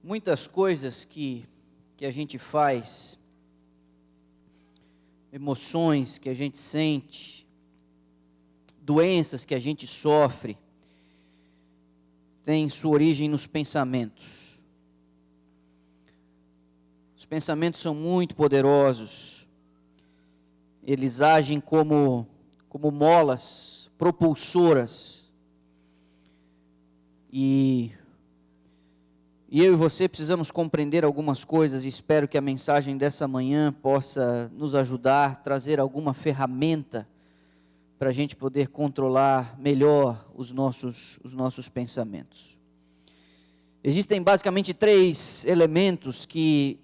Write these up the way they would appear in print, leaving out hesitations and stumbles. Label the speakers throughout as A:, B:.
A: Muitas coisas que a gente faz, emoções que a gente sente, doenças que a gente sofre, têm sua origem nos pensamentos. Os pensamentos são muito poderosos. Eles agem como molas propulsoras. E eu e você precisamos compreender algumas coisas e espero que a mensagem dessa manhã possa nos ajudar, trazer alguma ferramenta para a gente poder controlar melhor os nossos pensamentos. Existem basicamente 3 elementos que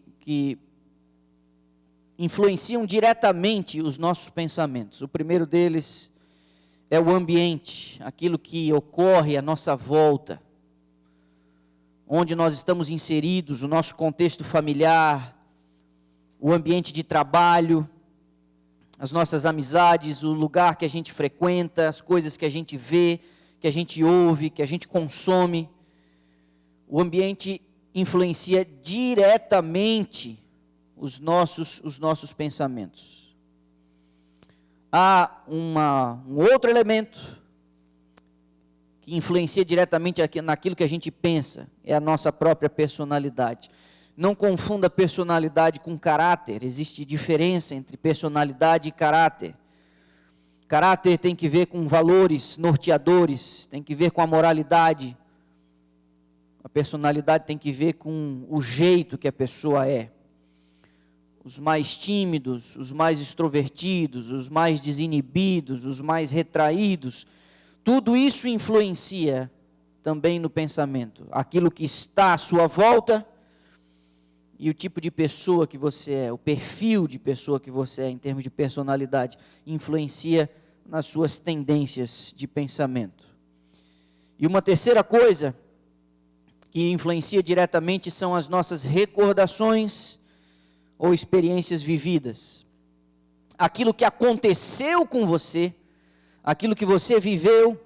A: influenciam diretamente os nossos pensamentos. O primeiro deles é o ambiente, aquilo que ocorre à nossa volta, onde nós estamos inseridos, o nosso contexto familiar, o ambiente de trabalho, as nossas amizades, o lugar que a gente frequenta, as coisas que a gente vê, que a gente ouve, que a gente consome. O ambiente influencia diretamente os nossos pensamentos. Há um outro elemento que influencia diretamente naquilo que a gente pensa, é a nossa própria personalidade. Não confunda personalidade com caráter, existe diferença entre personalidade e caráter. Caráter tem que ver com valores norteadores, tem que ver com a moralidade. A personalidade tem que ver com o jeito que a pessoa é. Os mais tímidos, os mais extrovertidos, os mais desinibidos, os mais retraídos, tudo isso influencia também no pensamento. Aquilo que está à sua volta e o tipo de pessoa que você é, o perfil de pessoa que você é em termos de personalidade, influencia nas suas tendências de pensamento. E uma terceira coisa que influencia diretamente são as nossas recordações ou experiências vividas. Aquilo que aconteceu com você, aquilo que você viveu,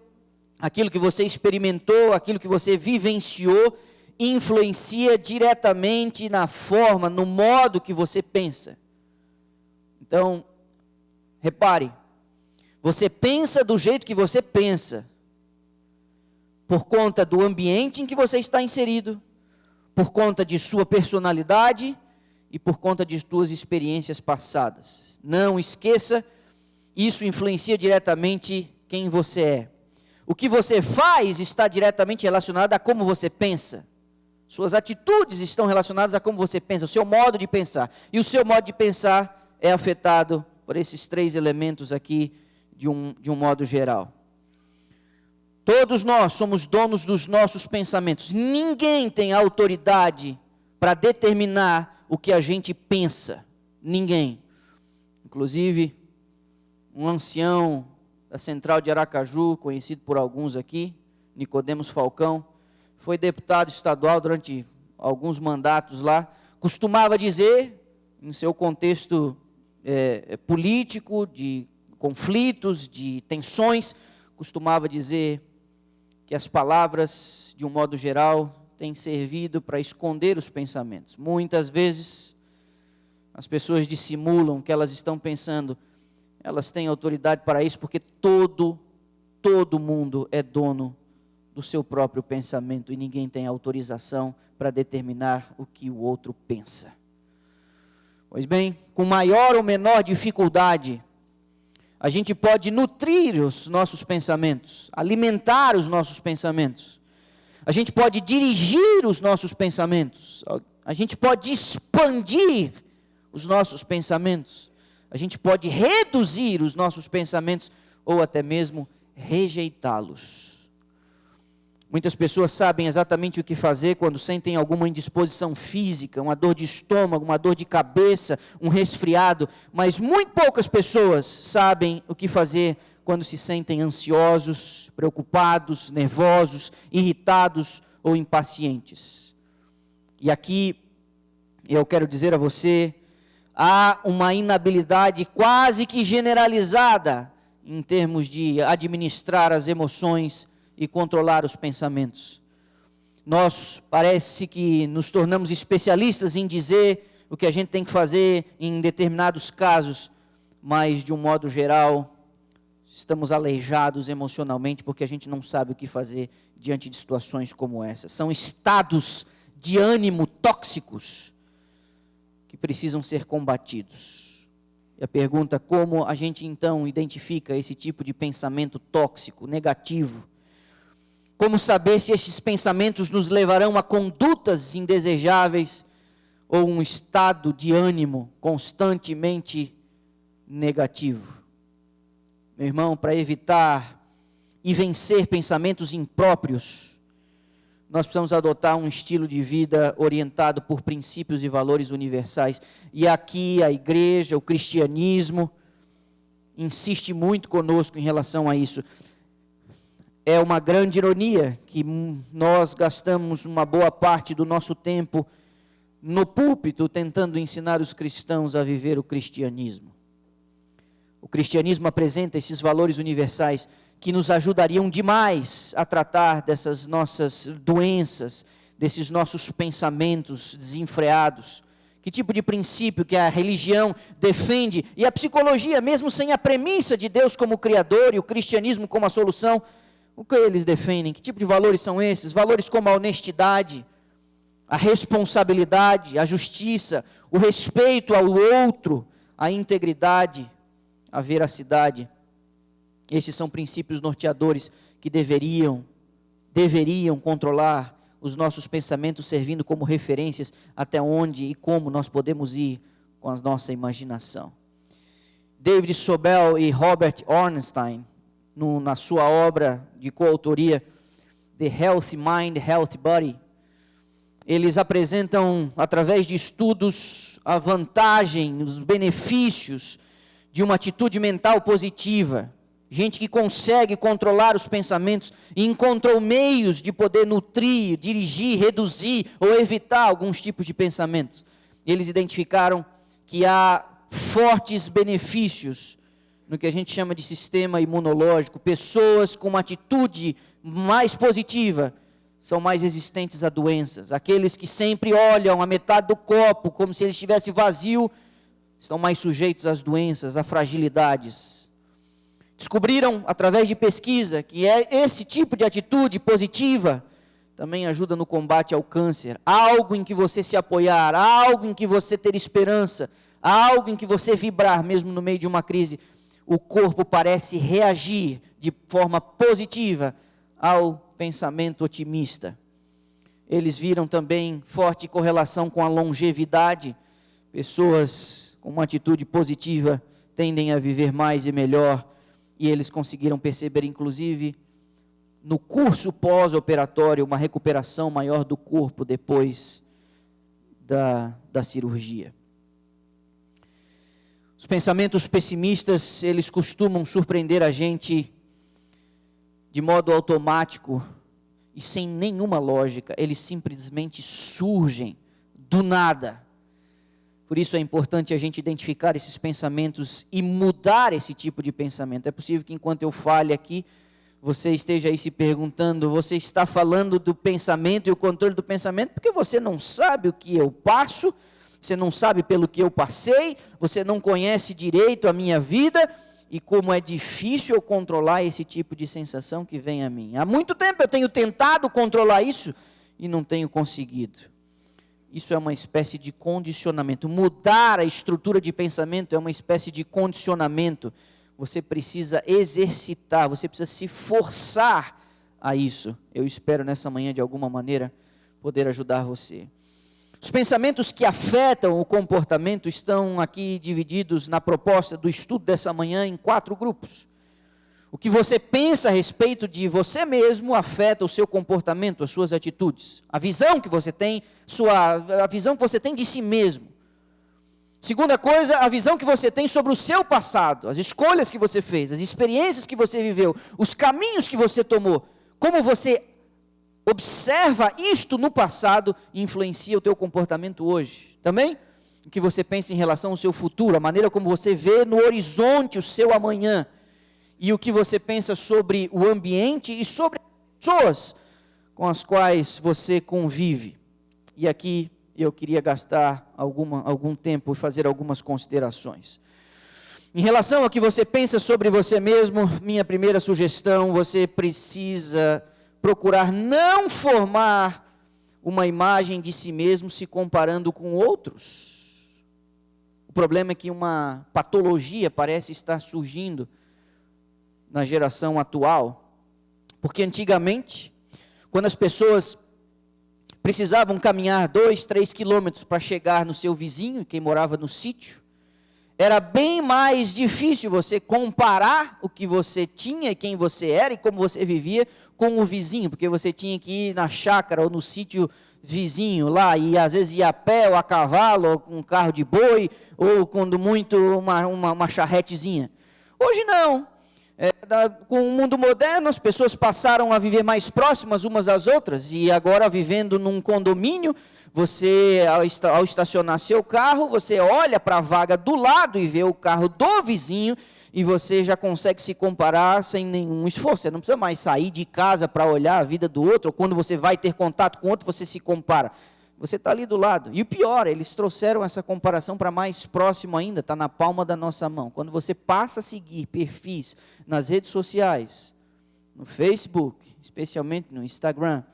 A: aquilo que você experimentou, aquilo que você vivenciou, influencia diretamente na forma, no modo que você pensa. Então, repare, você pensa do jeito que você pensa, por conta do ambiente em que você está inserido, por conta de sua personalidade e por conta de suas experiências passadas. Não esqueça, isso influencia diretamente quem você é. O que você faz está diretamente relacionado a como você pensa. Suas atitudes estão relacionadas a como você pensa, o seu modo de pensar. E o seu modo de pensar é afetado por esses 3 elementos aqui de um modo geral. Todos nós somos donos dos nossos pensamentos. Ninguém tem autoridade para determinar o que a gente pensa. Ninguém. Inclusive, um ancião da Central de Aracaju, conhecido por alguns aqui, Nicodemos Falcão, foi deputado estadual durante alguns mandatos lá, costumava dizer, em seu contexto político, de conflitos, de tensões, costumava dizer que as palavras, de um modo geral, têm servido para esconder os pensamentos. Muitas vezes, as pessoas dissimulam que elas estão pensando, elas têm autoridade para isso, porque todo mundo é dono do seu próprio pensamento e ninguém tem autorização para determinar o que o outro pensa. Pois bem, com maior ou menor dificuldade, a gente pode nutrir os nossos pensamentos, alimentar os nossos pensamentos. A gente pode dirigir os nossos pensamentos. A gente pode expandir os nossos pensamentos. A gente pode reduzir os nossos pensamentos ou até mesmo rejeitá-los. Muitas pessoas sabem exatamente o que fazer quando sentem alguma indisposição física, uma dor de estômago, uma dor de cabeça, um resfriado, mas muito poucas pessoas sabem o que fazer quando se sentem ansiosos, preocupados, nervosos, irritados ou impacientes. E aqui eu quero dizer a você, há uma inabilidade quase que generalizada em termos de administrar as emoções e controlar os pensamentos. Nós parece que nos tornamos especialistas em dizer o que a gente tem que fazer em determinados casos, mas de um modo geral, estamos aleijados emocionalmente porque a gente não sabe o que fazer diante de situações como essa. São estados de ânimo tóxicos que precisam ser combatidos. E a pergunta: como a gente então identifica esse tipo de pensamento tóxico, negativo? Como saber se esses pensamentos nos levarão a condutas indesejáveis ou um estado de ânimo constantemente negativo? Meu irmão, para evitar e vencer pensamentos impróprios, nós precisamos adotar um estilo de vida orientado por princípios e valores universais. E aqui a igreja, o cristianismo, insiste muito conosco em relação a isso. É uma grande ironia que nós gastamos uma boa parte do nosso tempo no púlpito tentando ensinar os cristãos a viver o cristianismo. O cristianismo apresenta esses valores universais que nos ajudariam demais a tratar dessas nossas doenças, desses nossos pensamentos desenfreados. Que tipo de princípio que a religião defende e a psicologia, mesmo sem a premissa de Deus como Criador e o cristianismo como a solução, o que eles defendem? Que tipo de valores são esses? Valores como a honestidade, a responsabilidade, a justiça, o respeito ao outro, a integridade, a veracidade. Esses são princípios norteadores que deveriam controlar os nossos pensamentos, servindo como referências até onde e como nós podemos ir com a nossa imaginação. David Sobel e Robert Ornstein, na sua obra de coautoria, The Healthy Mind, Healthy Body, eles apresentam, através de estudos, a vantagem, os benefícios de uma atitude mental positiva. Gente que consegue controlar os pensamentos e encontrou meios de poder nutrir, dirigir, reduzir ou evitar alguns tipos de pensamentos. Eles identificaram que há fortes benefícios no que a gente chama de sistema imunológico. Pessoas com uma atitude mais positiva são mais resistentes a doenças. Aqueles que sempre olham a metade do copo como se ele estivesse vazio, estão mais sujeitos às doenças, a fragilidades. Descobriram, através de pesquisa, que esse tipo de atitude positiva também ajuda no combate ao câncer. Algo em que você se apoiar, algo em que você ter esperança, algo em que você vibrar, mesmo no meio de uma crise. O corpo parece reagir de forma positiva ao pensamento otimista. Eles viram também forte correlação com a longevidade. Pessoas com uma atitude positiva tendem a viver mais e melhor. E eles conseguiram perceber, inclusive, no curso pós-operatório, uma recuperação maior do corpo depois da cirurgia. Os pensamentos pessimistas, eles costumam surpreender a gente de modo automático e sem nenhuma lógica. Eles simplesmente surgem do nada. Por isso é importante a gente identificar esses pensamentos e mudar esse tipo de pensamento. É possível que enquanto eu fale aqui, você esteja aí se perguntando: você está falando do pensamento e o controle do pensamento porque você não sabe o que eu passo, você não sabe pelo que eu passei, você não conhece direito a minha vida e como é difícil eu controlar esse tipo de sensação que vem a mim. Há muito tempo eu tenho tentado controlar isso e não tenho conseguido. Isso é uma espécie de condicionamento. Mudar a estrutura de pensamento é uma espécie de condicionamento. Você precisa exercitar, você precisa se forçar a isso. Eu espero nessa manhã, de alguma maneira, poder ajudar você. Os pensamentos que afetam o comportamento estão aqui divididos na proposta do estudo dessa manhã em 4 grupos. O que você pensa a respeito de você mesmo afeta o seu comportamento, as suas atitudes. A visão que você tem, a visão que você tem de si mesmo. Segunda coisa, a visão que você tem sobre o seu passado, as escolhas que você fez, as experiências que você viveu, os caminhos que você tomou. Como você observa isto no passado e influencia o teu comportamento hoje. Também, o que você pensa em relação ao seu futuro, a maneira como você vê no horizonte o seu amanhã. E o que você pensa sobre o ambiente e sobre as pessoas com as quais você convive. E aqui eu queria gastar algum tempo e fazer algumas considerações. Em relação ao que você pensa sobre você mesmo, minha primeira sugestão, você precisa procurar não formar uma imagem de si mesmo se comparando com outros. O problema é que uma patologia parece estar surgindo na geração atual, porque antigamente, quando as pessoas precisavam caminhar 2, 3 quilômetros para chegar no seu vizinho, quem morava no sítio, era bem mais difícil você comparar o que você tinha, quem você era e como você vivia com o vizinho, porque você tinha que ir na chácara ou no sítio vizinho lá, e às vezes ia a pé ou a cavalo, ou com um carro de boi, ou quando muito uma charretezinha. Hoje não. Com o mundo moderno, as pessoas passaram a viver mais próximas umas às outras, e agora vivendo num condomínio, você, ao estacionar seu carro, você olha para a vaga do lado e vê o carro do vizinho, e você já consegue se comparar sem nenhum esforço. Você não precisa mais sair de casa para olhar a vida do outro, ou quando você vai ter contato com outro, você se compara. Você está ali do lado. E o pior, eles trouxeram essa comparação para mais próximo ainda, está na palma da nossa mão. Quando você passa a seguir perfis nas redes sociais, no Facebook, especialmente no Instagram,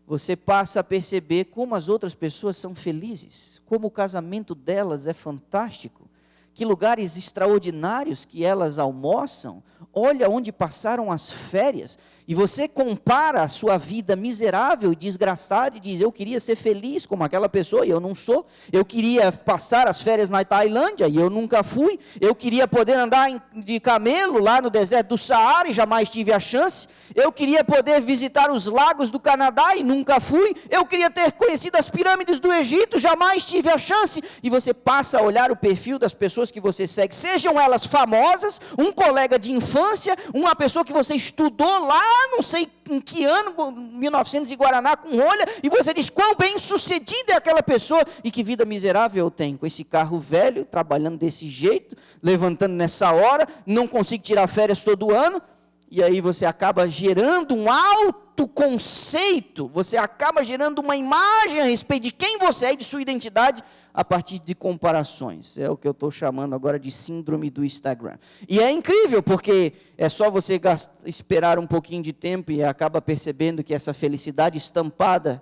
A: você passa a perceber como as outras pessoas são felizes, como o casamento delas é fantástico, que lugares extraordinários que elas almoçam, olha onde passaram as férias, e você compara a sua vida miserável e desgraçada e diz, eu queria ser feliz como aquela pessoa e eu não sou, eu queria passar as férias na Tailândia e eu nunca fui, eu queria poder andar de camelo lá no deserto do Saara e jamais tive a chance, eu queria poder visitar os lagos do Canadá e nunca fui, eu queria ter conhecido as pirâmides do Egito, jamais tive a chance, e você passa a olhar o perfil das pessoas que você segue, sejam elas famosas, um colega de infância, uma pessoa que você estudou lá, não sei em que ano, 1900 e Guaraná com rolha, e você diz, quão bem sucedida é aquela pessoa, e que vida miserável eu tenho, com esse carro velho, trabalhando desse jeito, levantando nessa hora, não consigo tirar férias todo ano, e aí você acaba gerando um autoconceito, você acaba gerando uma imagem a respeito de quem você é e de sua identidade, a partir de comparações. É o que eu estou chamando agora de síndrome do Instagram. E é incrível, porque é só você esperar um pouquinho de tempo e acaba percebendo que essa felicidade estampada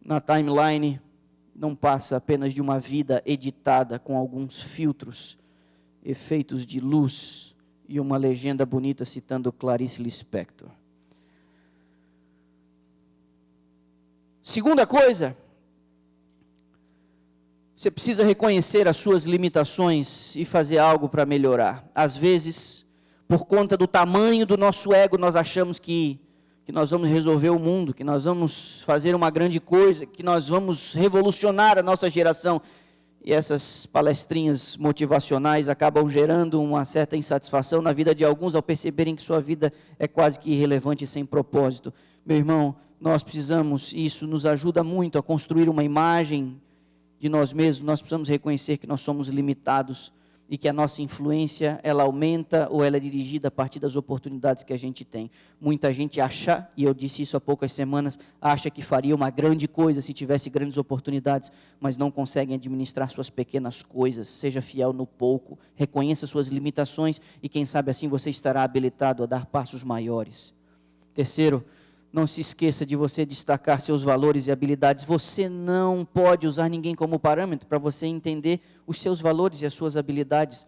A: na timeline não passa apenas de uma vida editada com alguns filtros, efeitos de luz e uma legenda bonita citando Clarice Lispector. Segunda coisa, você precisa reconhecer as suas limitações e fazer algo para melhorar. Às vezes, por conta do tamanho do nosso ego, nós achamos que nós vamos resolver o mundo, que nós vamos fazer uma grande coisa, que nós vamos revolucionar a nossa geração. E essas palestrinhas motivacionais acabam gerando uma certa insatisfação na vida de alguns ao perceberem que sua vida é quase que irrelevante e sem propósito. Meu irmão, nós precisamos, e isso nos ajuda muito a construir uma imagem de nós mesmos, nós precisamos reconhecer que nós somos limitados e que a nossa influência, ela aumenta ou ela é dirigida a partir das oportunidades que a gente tem. Muita gente acha, e eu disse isso há poucas semanas, acha que faria uma grande coisa se tivesse grandes oportunidades, mas não conseguem administrar suas pequenas coisas. Seja fiel no pouco, reconheça suas limitações e quem sabe assim você estará habilitado a dar passos maiores. Terceiro, não se esqueça de você destacar seus valores e habilidades. Você não pode usar ninguém como parâmetro para você entender os seus valores e as suas habilidades.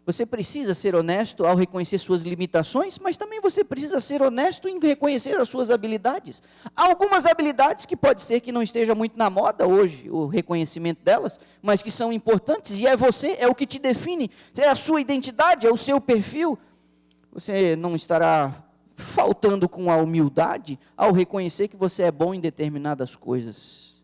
A: Você precisa ser honesto ao reconhecer suas limitações, mas também você precisa ser honesto em reconhecer as suas habilidades. Há algumas habilidades que pode ser que não esteja muito na moda hoje, o reconhecimento delas, mas que são importantes e é você, é o que te define, é a sua identidade, é o seu perfil. Você não estará faltando com a humildade ao reconhecer que você é bom em determinadas coisas.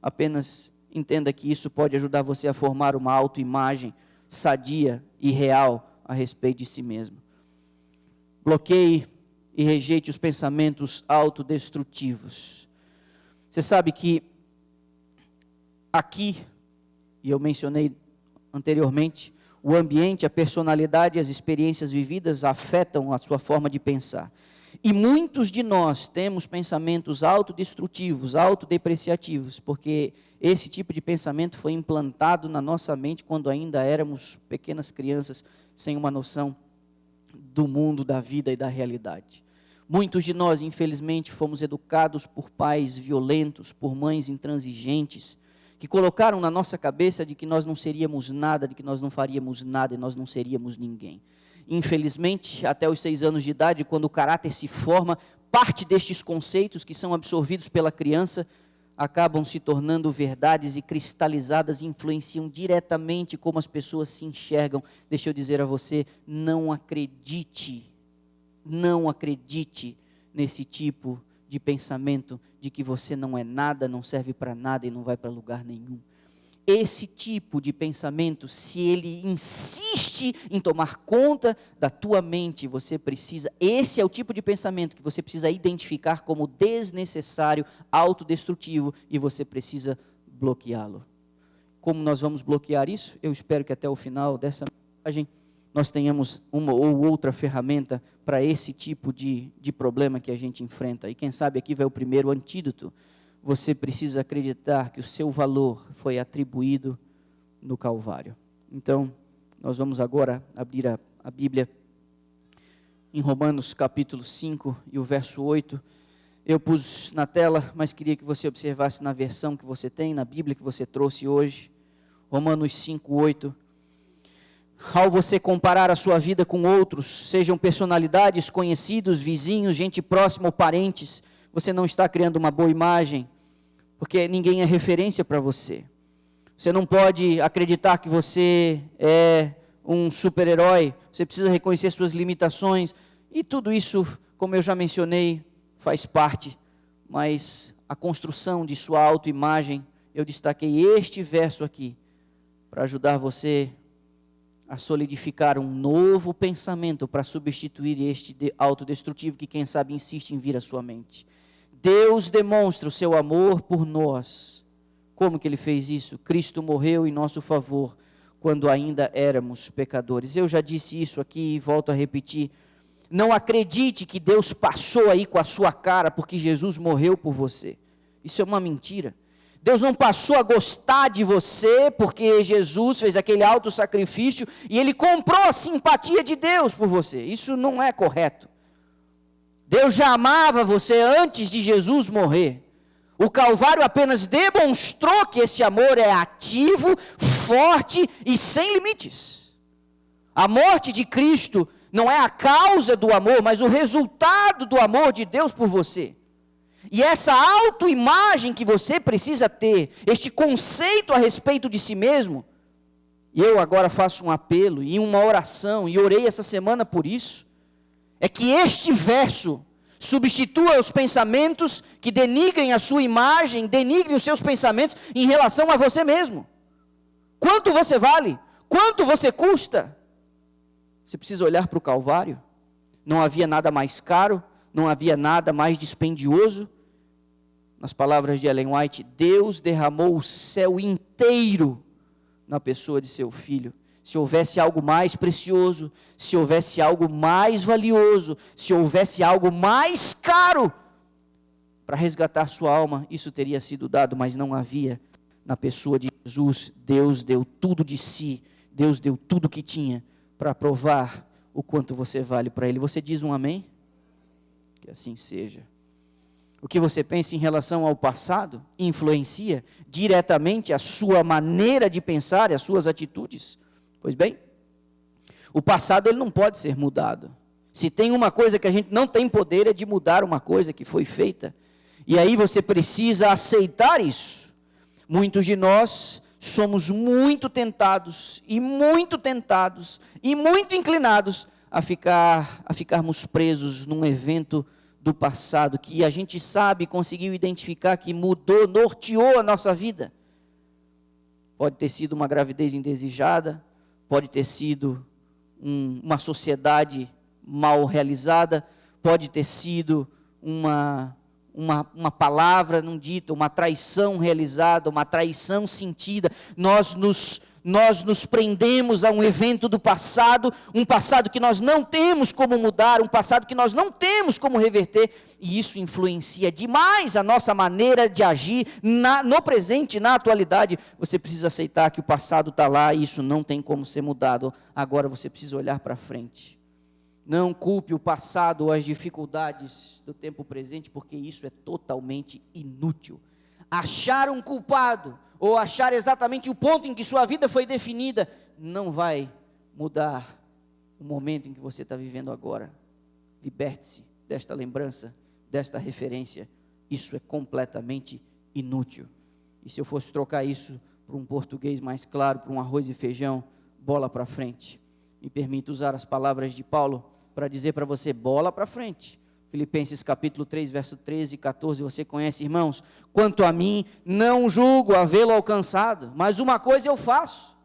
A: Apenas entenda que isso pode ajudar você a formar uma autoimagem sadia e real a respeito de si mesmo. Bloqueie e rejeite os pensamentos autodestrutivos. Você sabe que aqui, e eu mencionei anteriormente, o ambiente, a personalidade e as experiências vividas afetam a sua forma de pensar. E muitos de nós temos pensamentos autodestrutivos, autodepreciativos, porque esse tipo de pensamento foi implantado na nossa mente quando ainda éramos pequenas crianças, sem uma noção do mundo, da vida e da realidade. Muitos de nós, infelizmente, fomos educados por pais violentos, por mães intransigentes, que colocaram na nossa cabeça de que nós não seríamos nada, de que nós não faríamos nada e nós não seríamos ninguém. Infelizmente, até os 6 anos de idade, quando o caráter se forma, parte destes conceitos que são absorvidos pela criança acabam se tornando verdades e cristalizadas e influenciam diretamente como as pessoas se enxergam. Deixa eu dizer a você, não acredite nesse tipo de pensamento de que você não é nada, não serve para nada e não vai para lugar nenhum. Esse tipo de pensamento, se ele insiste em tomar conta da tua mente, esse é o tipo de pensamento que você precisa identificar como desnecessário, autodestrutivo, e você precisa bloqueá-lo. Como nós vamos bloquear isso? Eu espero que até o final dessa mensagem nós tenhamos uma ou outra ferramenta para esse tipo de problema que a gente enfrenta. E quem sabe aqui vai o primeiro antídoto. Você precisa acreditar que o seu valor foi atribuído no Calvário. Então, nós vamos agora abrir a Bíblia em Romanos capítulo 5 e o verso 8. Eu pus na tela, mas queria que você observasse na versão que você tem, na Bíblia que você trouxe hoje. Romanos 5, 8. Ao você comparar a sua vida com outros, sejam personalidades, conhecidos, vizinhos, gente próxima ou parentes, você não está criando uma boa imagem, porque ninguém é referência para você. Você não pode acreditar que você é um super-herói, você precisa reconhecer suas limitações, e tudo isso, como eu já mencionei, faz parte, mas a construção de sua autoimagem, eu destaquei este verso aqui, para ajudar você a solidificar um novo pensamento para substituir este autodestrutivo que quem sabe insiste em vir à sua mente. Deus demonstra o seu amor por nós. Como que ele fez isso? Cristo morreu em nosso favor quando ainda éramos pecadores. Eu já disse isso aqui e volto a repetir. Não acredite que Deus passou aí com a sua cara porque Jesus morreu por você. Isso é uma mentira. Deus não passou a gostar de você porque Jesus fez aquele alto sacrifício e ele comprou a simpatia de Deus por você. Isso não é correto. Deus já amava você antes de Jesus morrer. O Calvário apenas demonstrou que esse amor é ativo, forte e sem limites. A morte de Cristo não é a causa do amor, mas o resultado do amor de Deus por você. E essa autoimagem que você precisa ter, este conceito a respeito de si mesmo, e eu agora faço um apelo e uma oração, e orei essa semana por isso, é que este verso substitua os pensamentos que denigrem a sua imagem, denigrem os seus pensamentos em relação a você mesmo. Quanto você vale? Quanto você custa? Você precisa olhar para o Calvário. Não havia nada mais caro, não havia nada mais dispendioso. Nas palavras de Ellen White, Deus derramou o céu inteiro na pessoa de seu Filho. Se houvesse algo mais precioso, se houvesse algo mais valioso, se houvesse algo mais caro para resgatar sua alma, isso teria sido dado, mas não havia. Na pessoa de Jesus, Deus deu tudo de si, Deus deu tudo que tinha para provar o quanto você vale para Ele. Você diz um amém? Que assim seja. O que você pensa em relação ao passado influencia diretamente a sua maneira de pensar e as suas atitudes. Pois bem, o passado ele não pode ser mudado. Se tem uma coisa que a gente não tem poder é de mudar uma coisa que foi feita. E aí você precisa aceitar isso. Muitos de nós somos muito tentados e muito inclinados a ficarmos presos num evento do passado, que a gente sabe, conseguiu identificar que mudou, norteou a nossa vida. Pode ter sido uma gravidez indesejada, pode ter sido uma sociedade mal realizada, pode ter sido uma palavra não dita, uma traição realizada, uma traição sentida. Nós nós nos prendemos a um evento do passado, um passado que nós não temos como mudar, um passado que nós não temos como reverter, e isso influencia demais a nossa maneira de agir no presente, na atualidade. Você precisa aceitar que o passado está lá e isso não tem como ser mudado. Agora você precisa olhar para frente. Não culpe o passado ou as dificuldades do tempo presente, porque isso é totalmente inútil. Achar um culpado, ou achar exatamente o ponto em que sua vida foi definida, não vai mudar o momento em que você está vivendo agora. Liberte-se desta lembrança, desta referência. Isso é completamente inútil. E se eu fosse trocar isso para um português mais claro, para um arroz e feijão, bola para frente. Me permita usar as palavras de Paulo para dizer para você, bola para frente. Filipenses capítulo 3, verso 13 e 14, você conhece, irmãos? Quanto a mim, não julgo havê-lo alcançado, mas uma coisa eu faço,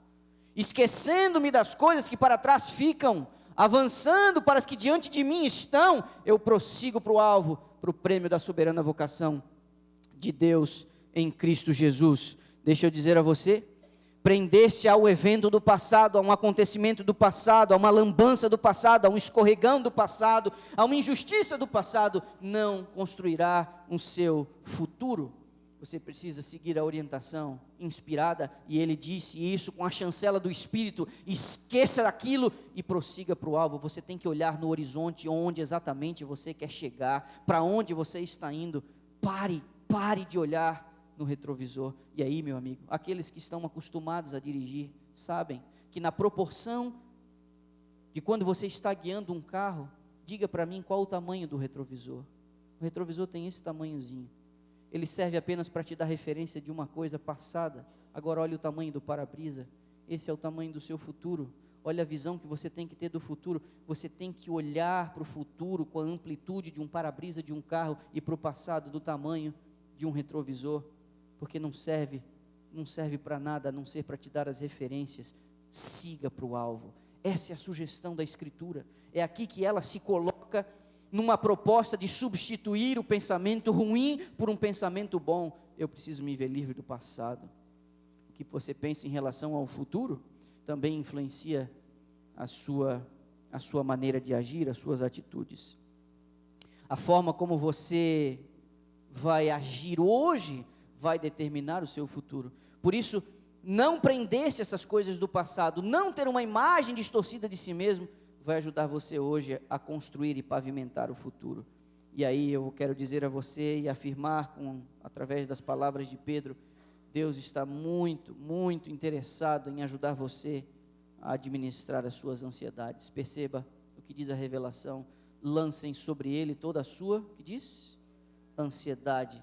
A: esquecendo-me das coisas que para trás ficam, avançando para as que diante de mim estão, eu prossigo para o alvo, para o prêmio da soberana vocação de Deus em Cristo Jesus. Deixa eu dizer a você, prender-se ao evento do passado, a um acontecimento do passado, a uma lambança do passado, a um escorregão do passado, a uma injustiça do passado, não construirá um seu futuro. Você precisa seguir a orientação inspirada, e ele disse isso com a chancela do Espírito, esqueça daquilo e prossiga para o alvo. Você tem que olhar no horizonte, onde exatamente você quer chegar, para onde você está indo. Pare de olhar no retrovisor. E aí, meu amigo, aqueles que estão acostumados a dirigir, sabem que na proporção de quando você está guiando um carro, diga para mim qual o tamanho do retrovisor. O retrovisor tem esse tamanhozinho. Ele serve apenas para te dar referência de uma coisa passada. Agora olha o tamanho do para-brisa. Esse é o tamanho do seu futuro. Olha a visão que você tem que ter do futuro. Você tem que olhar para o futuro com a amplitude de um para-brisa de um carro e para o passado do tamanho de um retrovisor. Porque não serve para nada, a não ser para te dar as referências. Siga para o alvo. Essa é a sugestão da Escritura. É aqui que ela se coloca numa proposta de substituir o pensamento ruim por um pensamento bom. Eu preciso me ver livre do passado. O que você pensa em relação ao futuro também influencia a sua maneira de agir, as suas atitudes. A forma como você vai agir hoje vai determinar o seu futuro. Por isso, não prender-se a essas coisas do passado, não ter uma imagem distorcida de si mesmo, vai ajudar você hoje a construir e pavimentar o futuro. E aí eu quero dizer a você e afirmar através das palavras de Pedro, Deus está muito, muito interessado em ajudar você a administrar as suas ansiedades. Perceba o que diz a revelação, lancem sobre ele toda a sua, que diz? Ansiedade,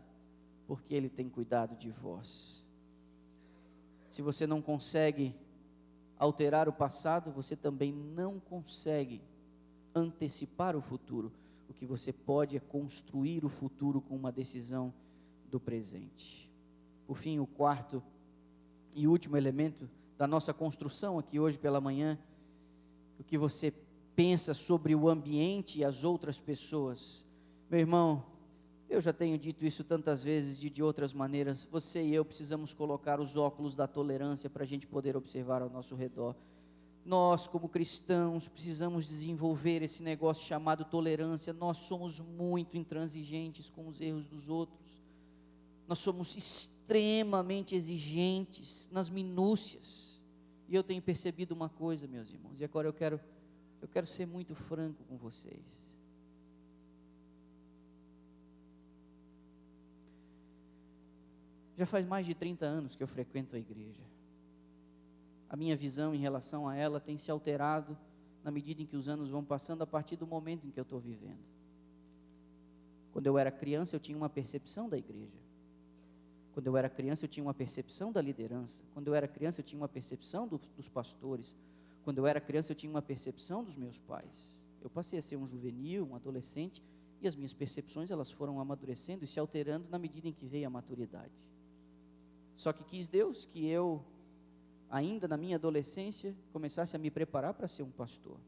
A: porque ele tem cuidado de vós. Se você não consegue alterar o passado, você também não consegue antecipar o futuro. O que você pode é construir o futuro com uma decisão do presente. Por fim, o quarto e último elemento da nossa construção aqui hoje pela manhã, o que você pensa sobre o ambiente e as outras pessoas. Meu irmão, eu já tenho dito isso tantas vezes de outras maneiras, você e eu precisamos colocar os óculos da tolerância para a gente poder observar ao nosso redor. Nós, como cristãos, precisamos desenvolver esse negócio chamado tolerância. Nós somos muito intransigentes com os erros dos outros. Nós somos extremamente exigentes nas minúcias. E eu tenho percebido uma coisa, meus irmãos, e agora eu quero ser muito franco com vocês. Já faz mais de 30 anos que eu frequento a igreja. A minha visão em relação a ela tem se alterado na medida em que os anos vão passando, a partir do momento em que eu estou vivendo. Quando eu era criança, eu tinha uma percepção da igreja. Quando eu era criança, eu tinha uma percepção da liderança. Quando eu era criança, eu tinha uma percepção dos pastores. Quando eu era criança, eu tinha uma percepção dos meus pais. Eu passei a ser um juvenil, um adolescente, e as minhas percepções, elas foram amadurecendo e se alterando na medida em que veio a maturidade. Só que quis Deus que eu, ainda na minha adolescência, começasse a me preparar para ser um pastor.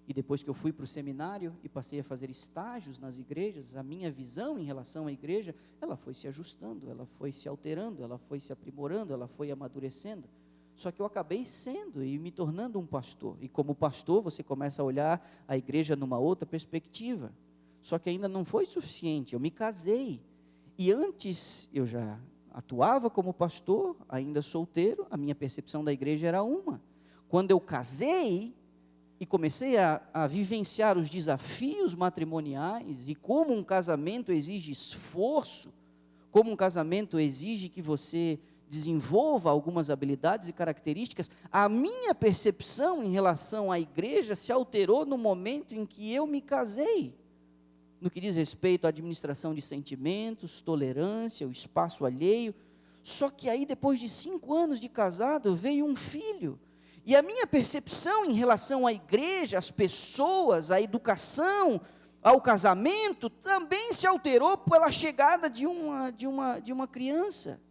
A: E depois que eu fui para o seminário e passei a fazer estágios nas igrejas, a minha visão em relação à igreja, ela foi se ajustando, ela foi se alterando, ela foi se aprimorando, ela foi amadurecendo. Só que eu acabei sendo e me tornando um pastor. E como pastor, você começa a olhar a igreja numa outra perspectiva. Só que ainda não foi suficiente, eu me casei. E antes eu já atuava como pastor, ainda solteiro, a minha percepção da igreja era uma. Quando eu casei e comecei a vivenciar os desafios matrimoniais, e como um casamento exige esforço, como um casamento exige que você desenvolva algumas habilidades e características, a minha percepção em relação à igreja se alterou no momento em que eu me casei. No que diz respeito à administração de sentimentos, tolerância, o espaço alheio. Só que aí, depois de 5 anos de casado, veio um filho. E a minha percepção em relação à igreja, às pessoas, à educação, ao casamento, também se alterou pela chegada de uma criança.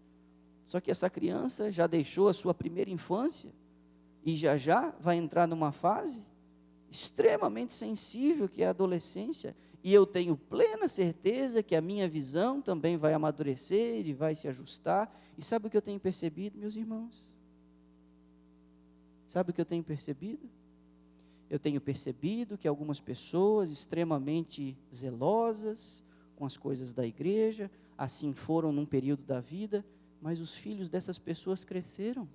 A: Só que essa criança já deixou a sua primeira infância e já vai entrar numa fase extremamente sensível, que é a adolescência. E eu tenho plena certeza que a minha visão também vai amadurecer e vai se ajustar. E sabe o que eu tenho percebido, meus irmãos? Sabe o que eu tenho percebido? Eu tenho percebido que algumas pessoas extremamente zelosas com as coisas da igreja, assim foram num período da vida, mas os filhos dessas pessoas cresceram.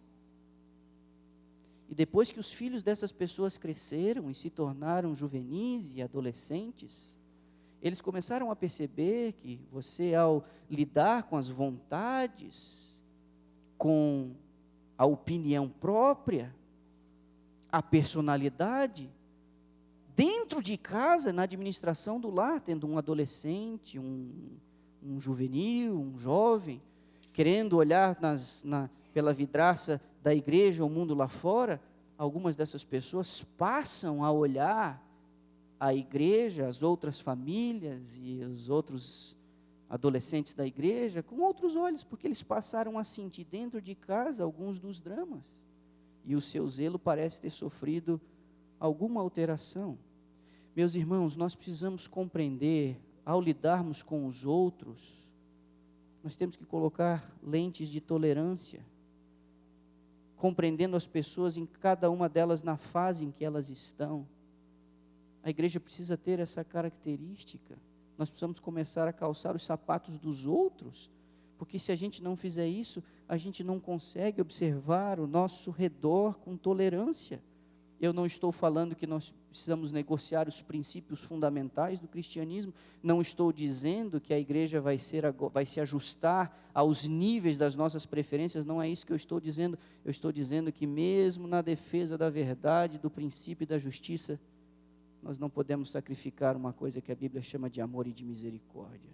A: E depois que os filhos dessas pessoas cresceram e se tornaram juvenis e adolescentes, eles começaram a perceber que você, ao lidar com as vontades, com a opinião própria, a personalidade, dentro de casa, na administração do lar, tendo um adolescente, um juvenil, um jovem, querendo olhar pela vidraça da igreja, o mundo lá fora, algumas dessas pessoas passam a olhar a igreja, as outras famílias e os outros adolescentes da igreja com outros olhos, porque eles passaram a sentir dentro de casa alguns dos dramas, e o seu zelo parece ter sofrido alguma alteração. Meus irmãos, nós precisamos compreender, ao lidarmos com os outros, nós temos que colocar lentes de tolerância, compreendendo as pessoas em cada uma delas na fase em que elas estão. A igreja precisa ter essa característica. Nós precisamos começar a calçar os sapatos dos outros, porque se a gente não fizer isso, a gente não consegue observar o nosso redor com tolerância. Eu não estou falando que nós precisamos negociar os princípios fundamentais do cristianismo, não estou dizendo que a igreja vai se ajustar aos níveis das nossas preferências, não é isso que eu estou dizendo que mesmo na defesa da verdade, do princípio e da justiça, nós não podemos sacrificar uma coisa que a Bíblia chama de amor e de misericórdia.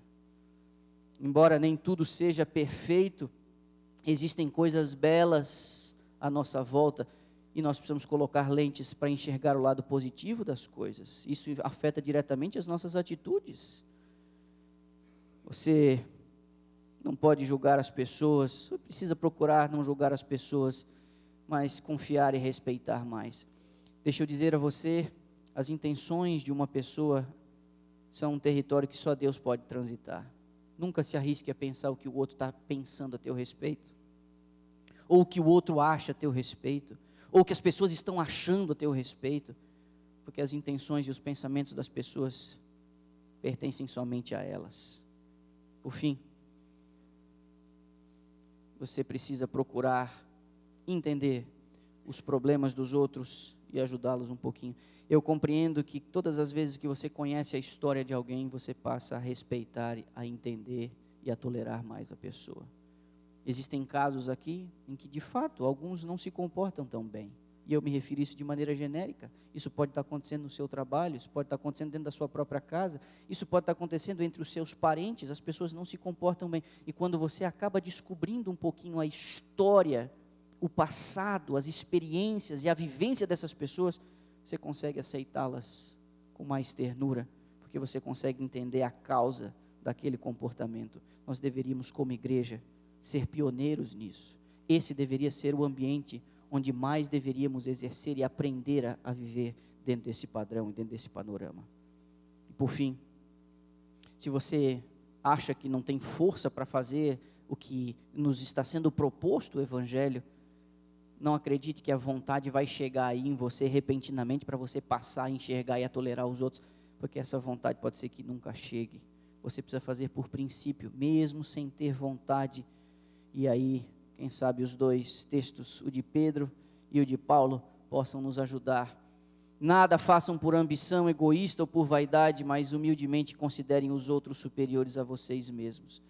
A: Embora nem tudo seja perfeito, existem coisas belas à nossa volta, e nós precisamos colocar lentes para enxergar o lado positivo das coisas. Isso afeta diretamente as nossas atitudes. Você não pode julgar as pessoas, você precisa procurar não julgar as pessoas, mas confiar e respeitar mais. Deixa eu dizer a você, as intenções de uma pessoa são um território que só Deus pode transitar. Nunca se arrisque a pensar o que o outro está pensando a teu respeito, ou o que o outro acha a teu respeito, ou o que as pessoas estão achando a teu respeito, porque as intenções e os pensamentos das pessoas pertencem somente a elas. Por fim, você precisa procurar entender os problemas dos outros e ajudá-los um pouquinho. Eu compreendo que todas as vezes que você conhece a história de alguém, você passa a respeitar, a entender e a tolerar mais a pessoa. Existem casos aqui em que, de fato, alguns não se comportam tão bem. E eu me refiro a isso de maneira genérica. Isso pode estar acontecendo no seu trabalho, isso pode estar acontecendo dentro da sua própria casa, isso pode estar acontecendo entre os seus parentes, as pessoas não se comportam bem. E quando você acaba descobrindo um pouquinho a história, o passado, as experiências e a vivência dessas pessoas, você consegue aceitá-las com mais ternura, porque você consegue entender a causa daquele comportamento. Nós deveríamos, como igreja, ser pioneiros nisso. Esse deveria ser o ambiente onde mais deveríamos exercer e aprender a viver dentro desse padrão e dentro desse panorama. E por fim, se você acha que não tem força para fazer o que nos está sendo proposto o Evangelho, Não acredite que a vontade vai chegar aí em você repentinamente para você passar a enxergar e a tolerar os outros, porque essa vontade pode ser que nunca chegue. Você precisa fazer por princípio, mesmo sem ter vontade. E aí, quem sabe os dois textos, o de Pedro e o de Paulo, possam nos ajudar. Nada façam por ambição egoísta ou por vaidade, mas humildemente considerem os outros superiores a vocês mesmos.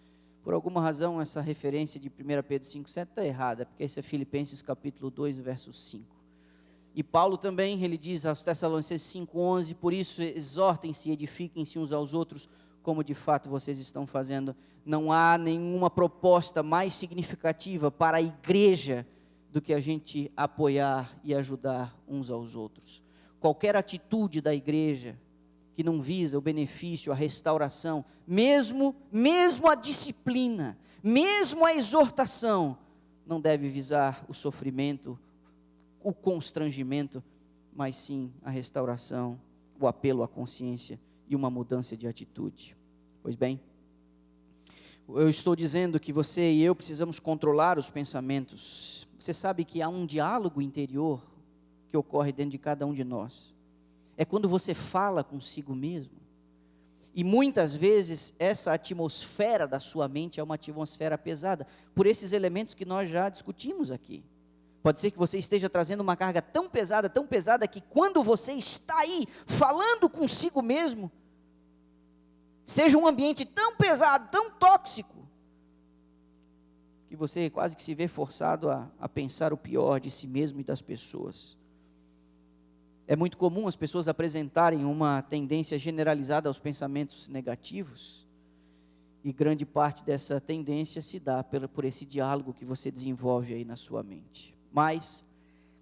A: Por alguma razão, essa referência de 1 Pedro 5,7 está errada, porque esse é Filipenses capítulo 2, verso 5. E Paulo também, ele diz aos Tessalonicenses 5,11, por isso exortem-se e edifiquem-se uns aos outros, como de fato vocês estão fazendo. Não há nenhuma proposta mais significativa para a igreja do que a gente apoiar e ajudar uns aos outros. Qualquer atitude da igreja que não visa o benefício, a restauração, mesmo a disciplina, mesmo a exortação, não deve visar o sofrimento, o constrangimento, mas sim a restauração, o apelo à consciência e uma mudança de atitude. Pois bem, eu estou dizendo que você e eu precisamos controlar os pensamentos. Você sabe que há um diálogo interior que ocorre dentro de cada um de nós. É quando você fala consigo mesmo. E muitas vezes essa atmosfera da sua mente é uma atmosfera pesada, por esses elementos que nós já discutimos aqui. Pode ser que você esteja trazendo uma carga tão pesada, que quando você está aí falando consigo mesmo, seja um ambiente tão pesado, tão tóxico, que você quase que se vê forçado a pensar o pior de si mesmo e das pessoas. É muito comum as pessoas apresentarem uma tendência generalizada aos pensamentos negativos, e grande parte dessa tendência se dá por esse diálogo que você desenvolve aí na sua mente. Mas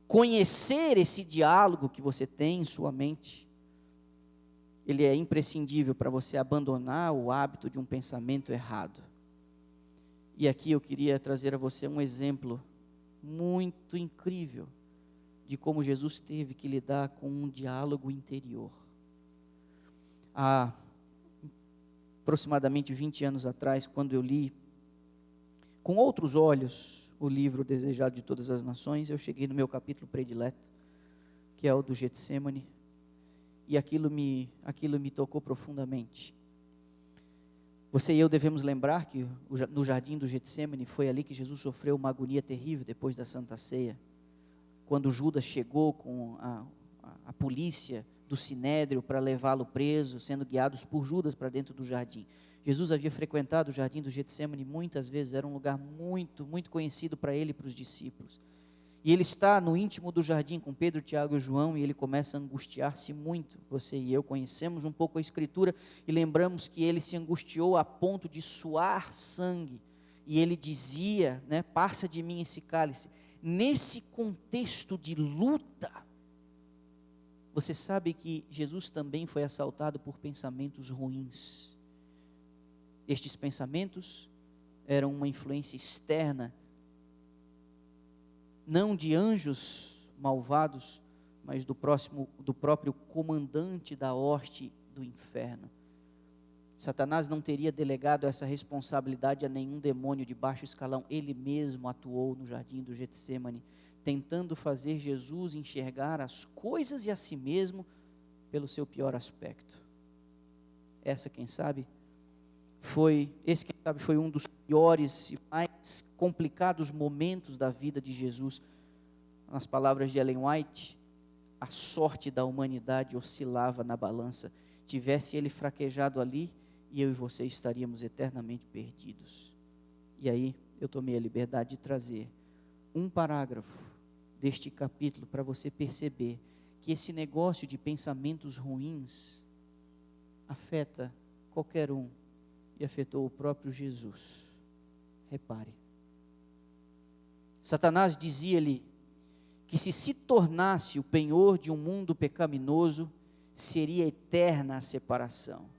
A: conhecer esse diálogo que você tem em sua mente, ele é imprescindível para você abandonar o hábito de um pensamento errado. E aqui eu queria trazer a você um exemplo muito incrível de como Jesus teve que lidar com um diálogo interior. Há aproximadamente 20 anos atrás, quando eu li com outros olhos o livro Desejado de Todas as Nações, eu cheguei no meu capítulo predileto, que é o do Getsemane, e aquilo me tocou profundamente. Você e eu devemos lembrar que no jardim do Getsemane foi ali que Jesus sofreu uma agonia terrível depois da Santa Ceia. Quando Judas chegou com a polícia do Sinédrio para levá-lo preso, sendo guiados por Judas para dentro do jardim. Jesus havia frequentado o jardim do Getsemane muitas vezes, era um lugar muito, muito conhecido para ele e para os discípulos. E ele está no íntimo do jardim com Pedro, Tiago e João, e ele começa a angustiar-se muito. Você e eu conhecemos um pouco a Escritura e lembramos que ele se angustiou a ponto de suar sangue. E ele dizia, passa de mim esse cálice. Nesse contexto de luta, você sabe que Jesus também foi assaltado por pensamentos ruins. Estes pensamentos eram uma influência externa, não de anjos malvados, mas do próprio comandante da hoste do inferno. Satanás não teria delegado essa responsabilidade a nenhum demônio de baixo escalão. Ele mesmo atuou no jardim do Getsemane, tentando fazer Jesus enxergar as coisas e a si mesmo pelo seu pior aspecto. Esse, quem sabe, foi um dos piores e mais complicados momentos da vida de Jesus. Nas palavras de Ellen White, a sorte da humanidade oscilava na balança. Tivesse ele fraquejado ali, e eu e você estaríamos eternamente perdidos. E aí, eu tomei a liberdade de trazer um parágrafo deste capítulo para você perceber que esse negócio de pensamentos ruins afeta qualquer um e afetou o próprio Jesus. Repare. Satanás dizia-lhe que se tornasse o penhor de um mundo pecaminoso, seria eterna a separação.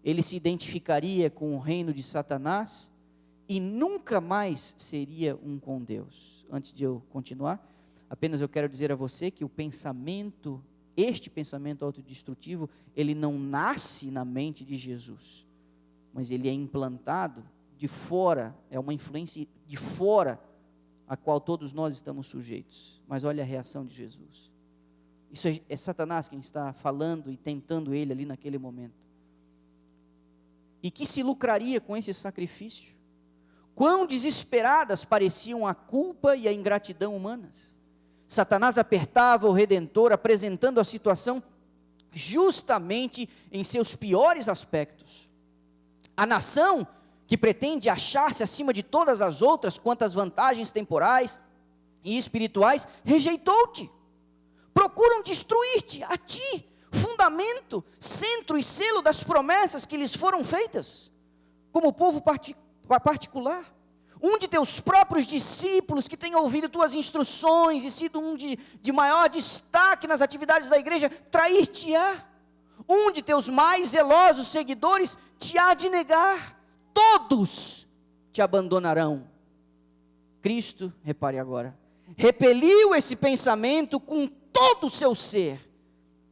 A: Ele se identificaria com o reino de Satanás e nunca mais seria um com Deus. Antes de eu continuar, apenas eu quero dizer a você que este pensamento autodestrutivo, ele não nasce na mente de Jesus, mas ele é implantado de fora, é uma influência de fora a qual todos nós estamos sujeitos. Mas olha a reação de Jesus. Isso é Satanás quem está falando e tentando ele ali naquele momento. E que se lucraria com esse sacrifício? Quão desesperadas pareciam a culpa e a ingratidão humanas. Satanás apertava o Redentor, apresentando a situação justamente em seus piores aspectos. A nação que pretende achar-se acima de todas as outras quanto às vantagens temporais e espirituais, rejeitou-te. Procuram destruir-te, a ti, fundamento, centro e selo das promessas que lhes foram feitas, como povo particular. Um de teus próprios discípulos que tem ouvido tuas instruções e sido um de maior destaque nas atividades da igreja, trair-te-á. Um de teus mais zelosos seguidores te há de negar. Todos te abandonarão. Cristo, repare agora, repeliu esse pensamento com todo o seu ser,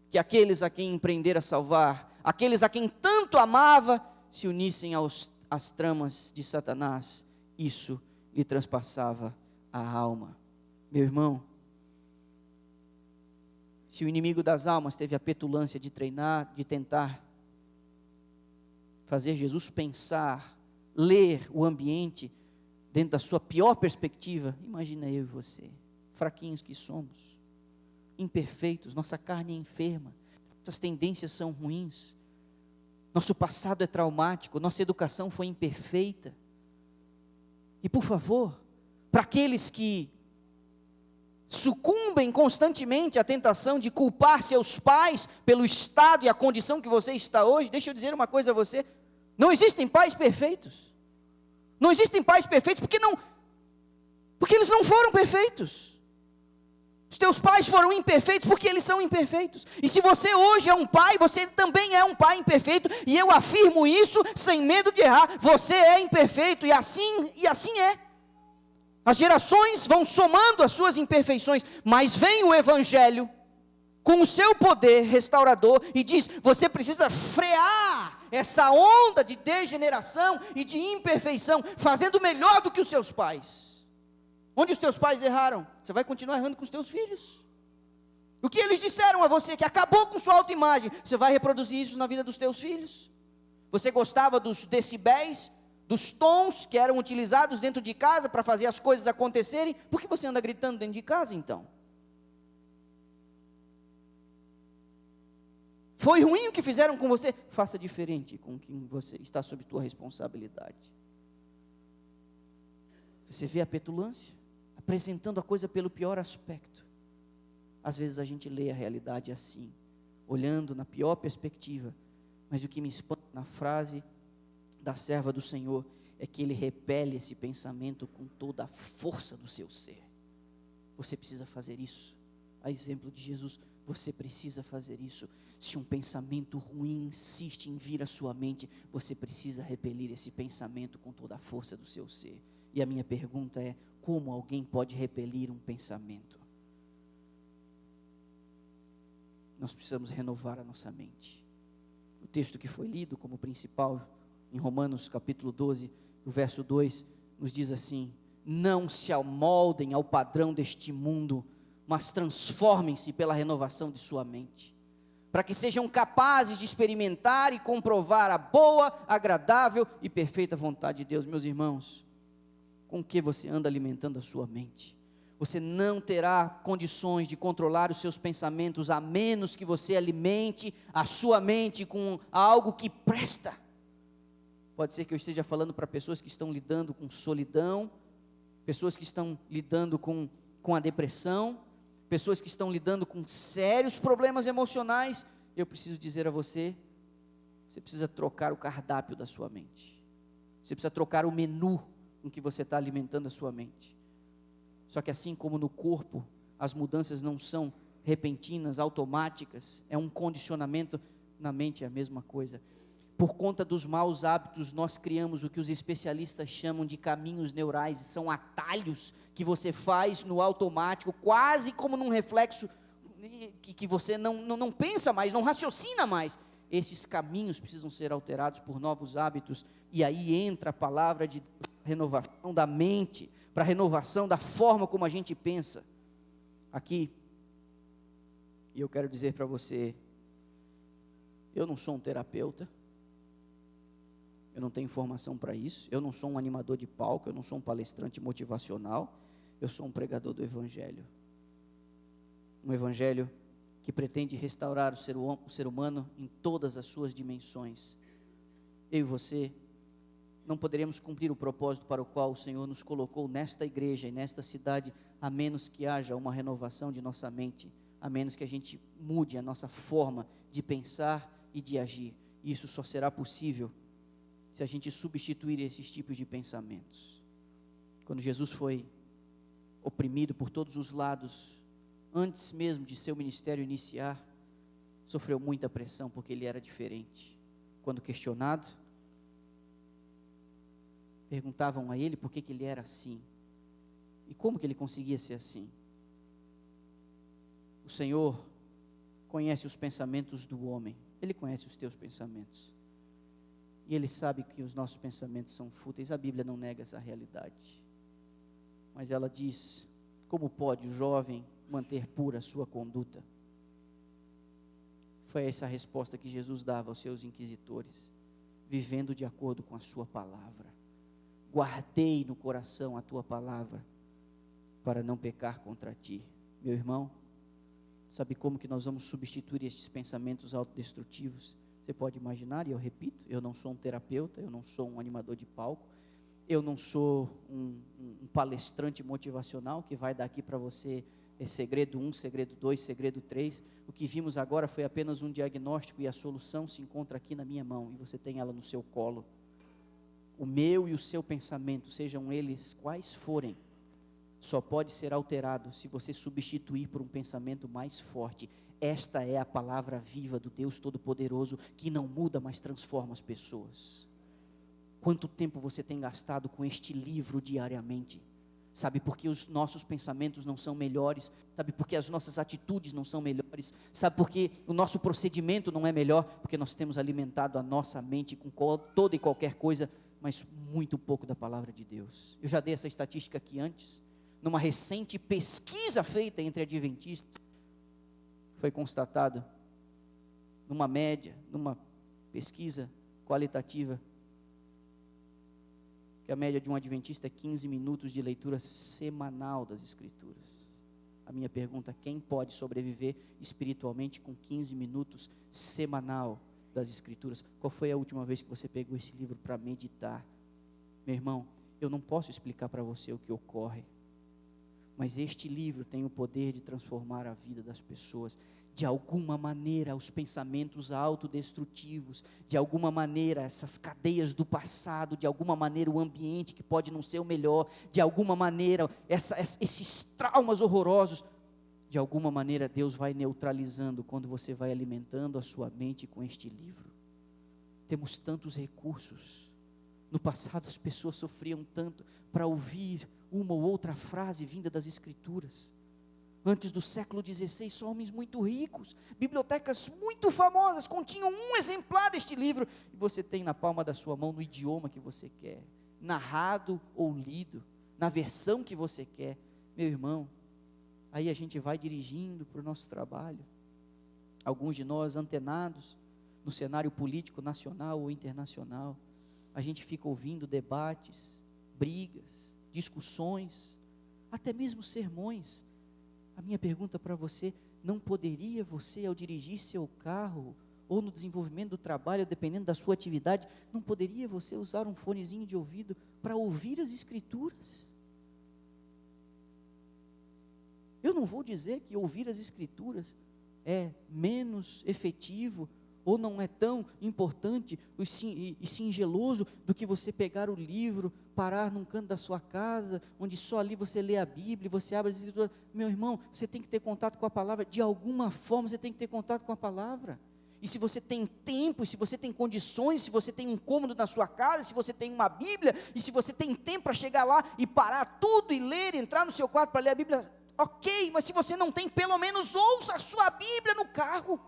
A: que aqueles a quem empreendera salvar, aqueles a quem tanto amava, se unissem às tramas de Satanás. Isso lhe transpassava a alma. Meu irmão, se o inimigo das almas teve a petulância de tentar fazer Jesus pensar, ler o ambiente dentro da sua pior perspectiva, imagina eu e você, fraquinhos que somos, imperfeitos, nossa carne é enferma, nossas tendências são ruins, nosso passado é traumático, nossa educação foi imperfeita. E por favor, para aqueles que sucumbem constantemente à tentação de culpar seus pais pelo estado e a condição que você está hoje, deixa eu dizer uma coisa a você: não existem pais perfeitos. Não existem pais perfeitos porque eles não foram perfeitos. Os teus pais foram imperfeitos porque eles são imperfeitos. E se você hoje é um pai, você também é um pai imperfeito, e eu afirmo isso sem medo de errar. Você é imperfeito e assim é. As gerações vão somando as suas imperfeições, mas vem o Evangelho com o seu poder restaurador e diz: você precisa frear essa onda de degeneração e de imperfeição, fazendo melhor do que os seus pais. Onde os teus pais erraram, você vai continuar errando com os teus filhos. O que eles disseram a você que acabou com sua autoimagem, você vai reproduzir isso na vida dos teus filhos. Você gostava dos decibéis, dos tons que eram utilizados dentro de casa para fazer as coisas acontecerem, por que você anda gritando dentro de casa então? Foi ruim o que fizeram com você? Faça diferente com quem você está sob tua responsabilidade. Você vê a petulância? Apresentando a coisa pelo pior aspecto. Às vezes a gente lê a realidade assim, olhando na pior perspectiva, mas o que me espanta na frase da serva do Senhor é que ele repele esse pensamento com toda a força do seu ser. Você precisa fazer isso. A exemplo de Jesus, você precisa fazer isso. Se um pensamento ruim insiste em vir à sua mente, você precisa repelir esse pensamento com toda a força do seu ser. E a minha pergunta é: como alguém pode repelir um pensamento? Nós precisamos renovar a nossa mente. O texto que foi lido como principal, em Romanos capítulo 12, o verso 2, nos diz assim: não se amoldem ao padrão deste mundo, mas transformem-se pela renovação de sua mente, para que sejam capazes de experimentar e comprovar a boa, agradável e perfeita vontade de Deus. Meus irmãos, com que você anda alimentando a sua mente? Você não terá condições de controlar os seus pensamentos, a menos que você alimente a sua mente com algo que presta. Pode ser que eu esteja falando para pessoas que estão lidando com solidão, pessoas que estão lidando com a depressão, pessoas que estão lidando com sérios problemas emocionais. Eu preciso dizer a você, você precisa trocar o cardápio da sua mente. Você precisa trocar o menu com que você está alimentando a sua mente. Só que assim como no corpo, as mudanças não são repentinas, automáticas, é um condicionamento. Na mente é a mesma coisa. Por conta dos maus hábitos, nós criamos o que os especialistas chamam de caminhos neurais, são atalhos que você faz no automático, quase como num reflexo, que você não pensa mais, não raciocina mais. Esses caminhos precisam ser alterados por novos hábitos, e aí entra a palavra de renovação da mente, para a renovação da forma como a gente pensa. Aqui, e eu quero dizer para você, eu não sou um terapeuta, eu não tenho formação para isso, eu não sou um animador de palco, eu não sou um palestrante motivacional, eu sou um pregador do Evangelho. Um Evangelho que pretende restaurar o ser humano em todas as suas dimensões. Eu e você não poderemos cumprir o propósito para o qual o Senhor nos colocou nesta igreja e nesta cidade, a menos que haja uma renovação de nossa mente, a menos que a gente mude a nossa forma de pensar e de agir. Isso só será possível se a gente substituir esses tipos de pensamentos. Quando Jesus foi oprimido por todos os lados, antes mesmo de seu ministério iniciar, sofreu muita pressão porque ele era diferente. Quando questionado, perguntavam a ele por que ele era assim e como que ele conseguia ser assim. O Senhor conhece os pensamentos do homem, Ele conhece os teus pensamentos, e Ele sabe que os nossos pensamentos são fúteis. A Bíblia não nega essa realidade, mas ela diz: como pode o jovem manter pura a sua conduta? Foi essa a resposta que Jesus dava aos seus inquisitores: vivendo de acordo com a sua palavra. Guardei no coração a tua palavra, para não pecar contra ti. Meu irmão, sabe como que nós vamos substituir estes pensamentos autodestrutivos? Você pode imaginar, e eu repito, eu não sou um terapeuta, eu não sou um animador de palco, eu não sou um palestrante motivacional que vai dar aqui para você segredo 1, segredo 2, segredo 3. O que vimos agora foi apenas um diagnóstico, e a solução se encontra aqui na minha mão, e você tem ela no seu colo. O meu e o seu pensamento, sejam eles quais forem, só pode ser alterado se você substituir por um pensamento mais forte. Esta é a palavra viva do Deus Todo-Poderoso, que não muda, mas transforma as pessoas. Quanto tempo você tem gastado com este livro diariamente? Sabe por que os nossos pensamentos não são melhores? Sabe por que as nossas atitudes não são melhores? Sabe por que o nosso procedimento não é melhor? Porque nós temos alimentado a nossa mente com toda e qualquer coisa, mas muito pouco da palavra de Deus. Eu já dei essa estatística aqui antes. Numa recente pesquisa feita entre adventistas, foi constatado, numa média, numa pesquisa qualitativa, que a média de um adventista é 15 minutos de leitura semanal das Escrituras. A minha pergunta: quem pode sobreviver espiritualmente com 15 minutos semanal das Escrituras? Qual foi a última vez que você pegou esse livro para meditar? Meu irmão, eu não posso explicar para você o que ocorre, mas este livro tem o poder de transformar a vida das pessoas. De alguma maneira, os pensamentos autodestrutivos, de alguma maneira, essas cadeias do passado, de alguma maneira, o ambiente que pode não ser o melhor, de alguma maneira, esses traumas horrorosos, de alguma maneira, Deus vai neutralizando quando você vai alimentando a sua mente com este livro. Temos tantos recursos. No passado as pessoas sofriam tanto para ouvir uma ou outra frase vinda das Escrituras. Antes do século XVI, só homens muito ricos, bibliotecas muito famosas continham um exemplar deste livro, e você tem na palma da sua mão, no idioma que você quer, narrado ou lido, na versão que você quer. Meu irmão, aí a gente vai dirigindo para o nosso trabalho, alguns de nós antenados no cenário político nacional ou internacional, a gente fica ouvindo debates, brigas, discussões, até mesmo sermões. A minha pergunta para você: não poderia você, ao dirigir seu carro, ou no desenvolvimento do trabalho, dependendo da sua atividade, não poderia você usar um fonezinho de ouvido para ouvir as Escrituras? Eu não vou dizer que ouvir as Escrituras é menos efetivo, ou não é tão importante e singeloso do que você pegar o livro, parar num canto da sua casa, onde só ali você lê a Bíblia, você abre as Escrituras. Meu irmão, você tem que ter contato com a palavra, de alguma forma você tem que ter contato com a palavra. E se você tem tempo, se você tem condições, se você tem um cômodo na sua casa, se você tem uma Bíblia, e se você tem tempo para chegar lá e parar tudo e ler, entrar no seu quarto para ler a Bíblia, ok, mas se você não tem, pelo menos ouça a sua Bíblia no carro.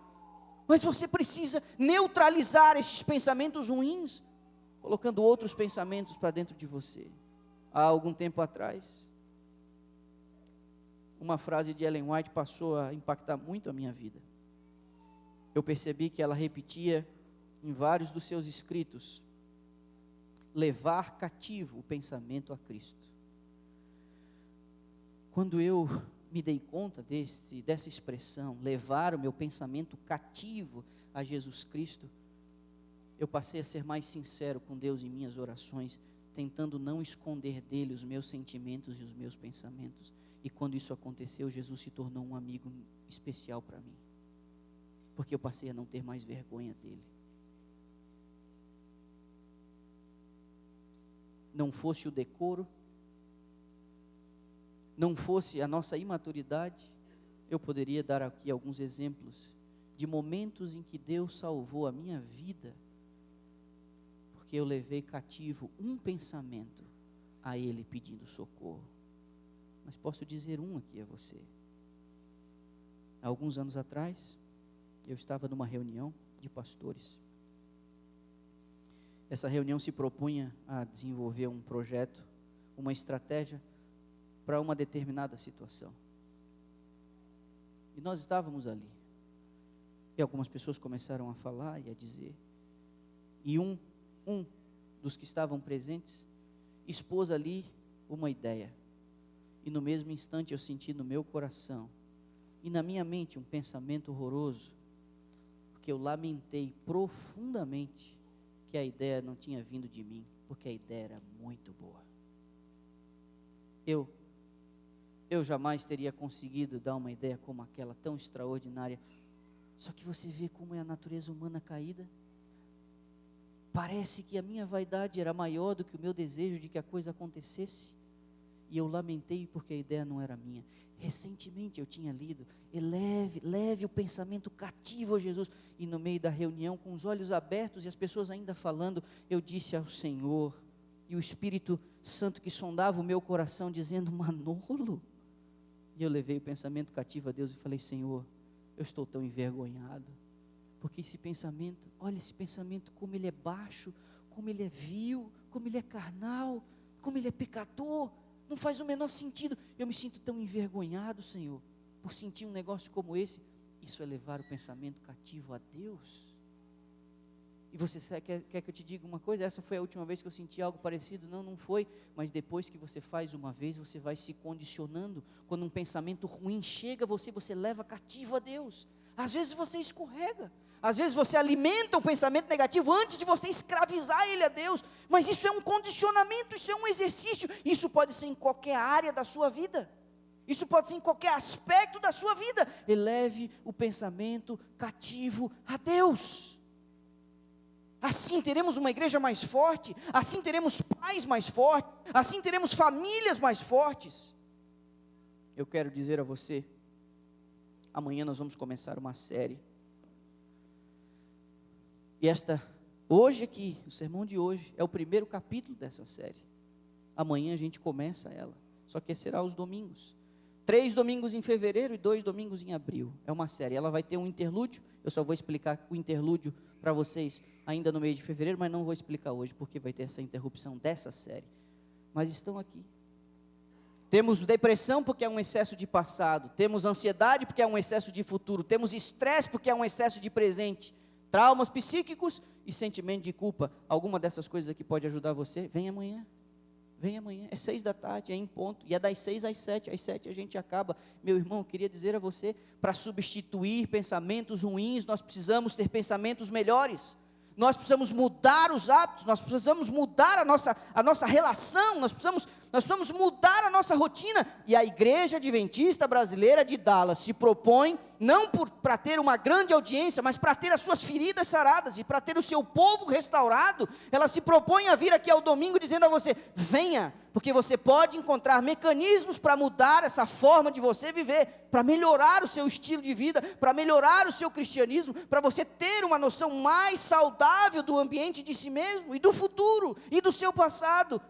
A: Mas você precisa neutralizar esses pensamentos ruins, colocando outros pensamentos para dentro de você. há algum tempo atrás, uma frase de Ellen White passou a impactar muito a minha vida. Eu percebi que ela repetia em vários dos seus escritos: levar cativo o pensamento a Cristo. Quando eu me dei conta dessa expressão, levar o meu pensamento cativo a Jesus Cristo, eu passei a ser mais sincero com Deus em minhas orações, tentando não esconder dele os meus sentimentos e os meus pensamentos. E quando isso aconteceu, Jesus se tornou um amigo especial para mim, porque eu passei a não ter mais vergonha dele. Não fosse o decoro, não fosse a nossa imaturidade, eu poderia dar aqui alguns exemplos de momentos em que Deus salvou a minha vida, porque eu levei cativo um pensamento a Ele pedindo socorro. Mas posso dizer um aqui a você. Há alguns anos atrás, eu estava numa reunião de pastores. Essa reunião se propunha a desenvolver um projeto, uma estratégia para uma determinada situação. E nós estávamos ali. E algumas pessoas começaram a falar e a dizer. E um dos que estavam presentes expôs ali uma ideia. E no mesmo instante eu senti no meu coração e na minha mente um pensamento horroroso, porque eu lamentei profundamente que a ideia não tinha vindo de mim, porque a ideia era muito boa. Eu jamais teria conseguido dar uma ideia como aquela, tão extraordinária. Só que você vê como é a natureza humana caída. Parece que a minha vaidade era maior do que o meu desejo de que a coisa acontecesse. E eu lamentei porque a ideia não era minha. Recentemente eu tinha lido, leve o pensamento cativo a Jesus. E no meio da reunião, com os olhos abertos e as pessoas ainda falando, eu disse ao Senhor, e o Espírito Santo que sondava o meu coração, dizendo: Manolo. E eu levei o pensamento cativo a Deus e falei: Senhor, eu estou tão envergonhado, porque esse pensamento, olha esse pensamento, como ele é baixo, como ele é vil, como ele é carnal, como ele é pecador. Não faz o menor sentido. Eu me sinto tão envergonhado, Senhor, por sentir um negócio como esse. Isso é levar o pensamento cativo a Deus. E você quer que eu te diga uma coisa? Essa foi a última vez que eu senti algo parecido? Não foi. Mas depois que você faz uma vez, você vai se condicionando. Quando um pensamento ruim chega a você, você leva cativo a Deus. Às vezes você escorrega. Às vezes você alimenta um pensamento negativo antes de você escravizar ele a Deus. Mas isso é um condicionamento, isso é um exercício. Isso pode ser em qualquer área da sua vida. Isso pode ser em qualquer aspecto da sua vida. Eleve o pensamento cativo a Deus. Assim teremos uma igreja mais forte. Assim teremos pais mais fortes. Assim teremos famílias mais fortes. Eu quero dizer a você, amanhã nós vamos começar uma série. E hoje aqui, o sermão de hoje, é o primeiro capítulo dessa série. Amanhã a gente começa ela, só que será aos domingos. 3 domingos em fevereiro e 2 domingos em abril. É uma série, ela vai ter um interlúdio. Eu só vou explicar o interlúdio para vocês ainda no mês de fevereiro, mas não vou explicar hoje, porque vai ter essa interrupção dessa série. Mas estão aqui. Temos depressão porque é um excesso de passado. Temos ansiedade porque é um excesso de futuro. Temos estresse porque é um excesso de presente. Traumas psíquicos e sentimento de culpa. Alguma dessas coisas aqui pode ajudar você? Vem amanhã. Vem amanhã. É 6 da tarde, é em ponto. E é das 6 às 7. Às 7 a gente acaba. Meu irmão, eu queria dizer a você, para substituir pensamentos ruins, nós precisamos ter pensamentos melhores. Nós precisamos mudar os hábitos, nós precisamos mudar a nossa relação, nós precisamos mudar a nossa rotina. E a Igreja Adventista Brasileira de Dallas se propõe, não para ter uma grande audiência, mas para ter as suas feridas saradas e para ter o seu povo restaurado. Ela se propõe a vir aqui ao domingo dizendo a você: venha, porque você pode encontrar mecanismos para mudar essa forma de você viver, para melhorar o seu estilo de vida, para melhorar o seu cristianismo, para você ter uma noção mais saudável do ambiente de si mesmo, e do futuro, e do seu passado,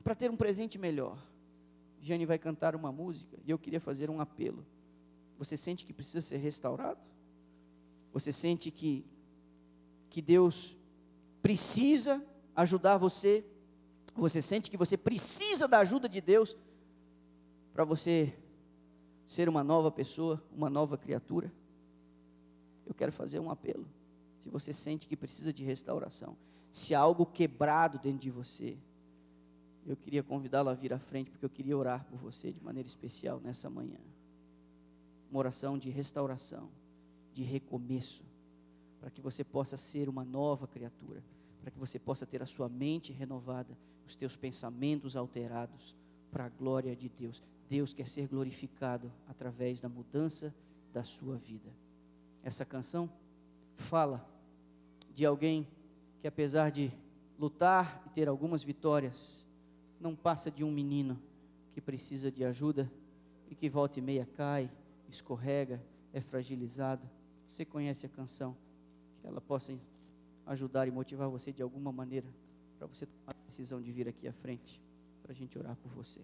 A: para ter um presente melhor. Jane vai cantar uma música, e eu queria fazer um apelo. Você sente que precisa ser restaurado? Você sente que Deus precisa ajudar você Você sente que você precisa da ajuda de Deus para você ser uma nova pessoa, uma nova criatura? Eu quero fazer um apelo. Se você sente que precisa de restauração, se há algo quebrado dentro de você, eu queria convidá-lo a vir à frente, porque eu queria orar por você de maneira especial nessa manhã. Uma oração de restauração, de recomeço, para que você possa ser uma nova criatura, para que você possa ter a sua mente renovada, os teus pensamentos alterados, para a glória de Deus. Deus quer ser glorificado através da mudança da sua vida. Essa canção fala de alguém que, apesar de lutar e ter algumas vitórias, não passa de um menino que precisa de ajuda e que volta e meia cai, escorrega, é fragilizado. Você conhece a canção? Que ela possa ajudar e motivar você de alguma maneira, para você tomar a decisão de vir aqui à frente, para a gente orar por você.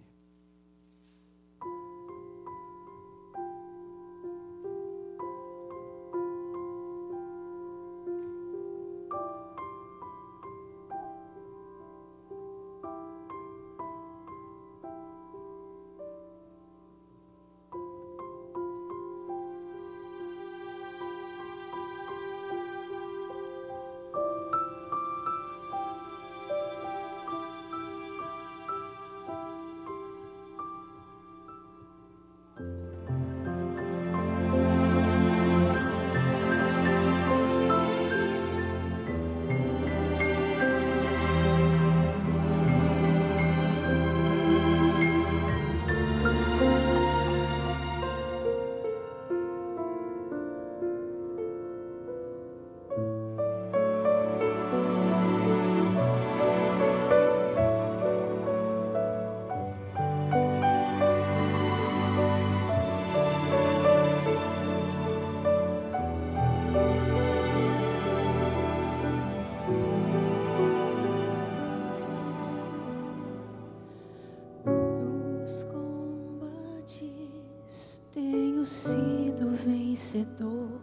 B: Sido vencedor,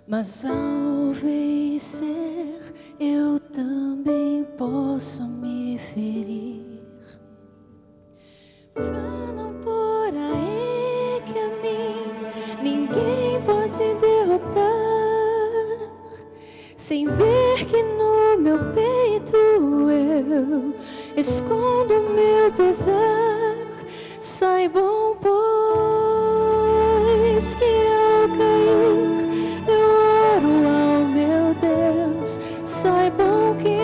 B: mas ao vencer eu também posso me ferir. Falam por aí que a mim ninguém pode derrotar, sem ver que no meu peito eu escondo meu pesar. Saibam, pois, que ao cair eu oro ao meu Deus. Saibam que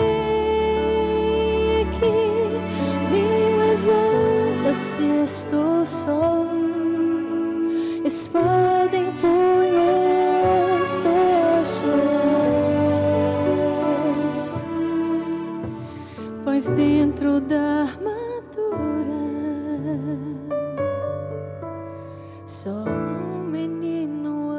B: me levanta se estou só. Espada em punho, estou a chorar, pois dentro da armadura só um menino